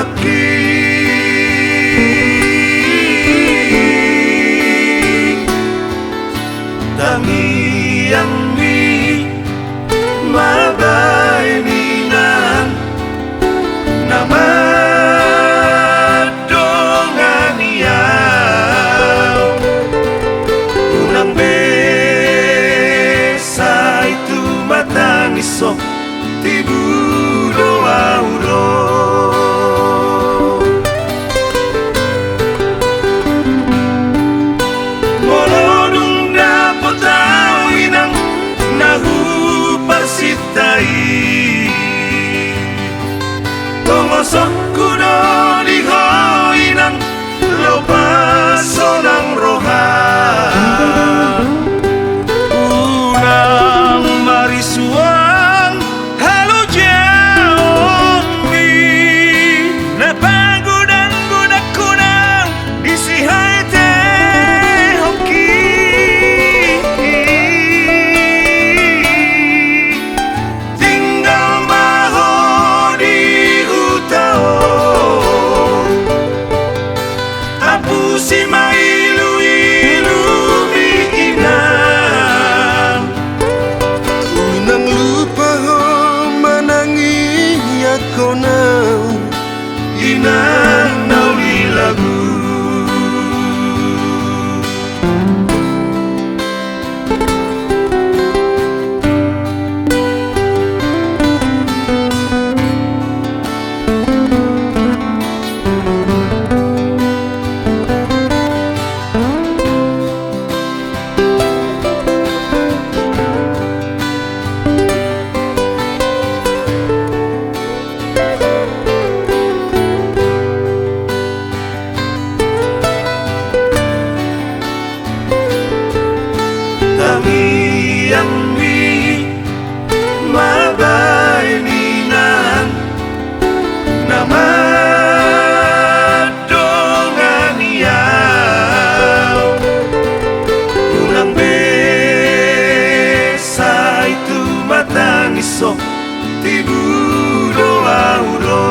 laki tangi yang mi mabay ninan nama dongan iyaw unang besa itu matanisok tibudo auro molodung dapat tawinang nahuparsitai tongosok kudo dihoinang lopaso ng roha unang marisuang halo jaon mi napagudan gudak kunang disihay te hoki tinggal maho di utao apu si mailu-ilu miinang unang lupa ho manangi ako na inang nawilagu tangi yang mi mabay ninan nama dongan iyaw unang besa itu matanisok tibudo auro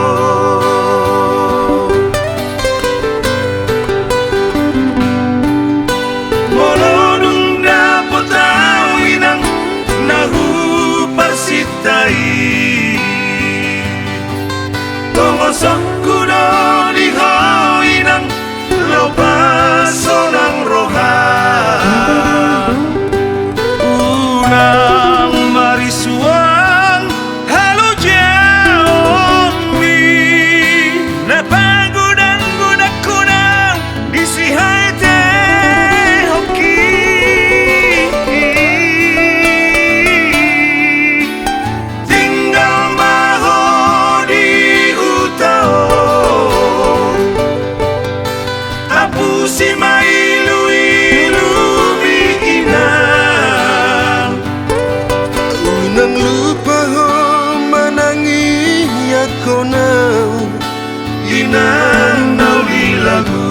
molodung dapat tawinang nahuparsitai tongosok kudo dihoinang lopaso ng roha unang marisuang halo jaon mi napagudan gudak kunang disihay te hoki tinggal maho di utao apu si mailu-ilu miinang unang lupa ho manangi ako na inang nawilagu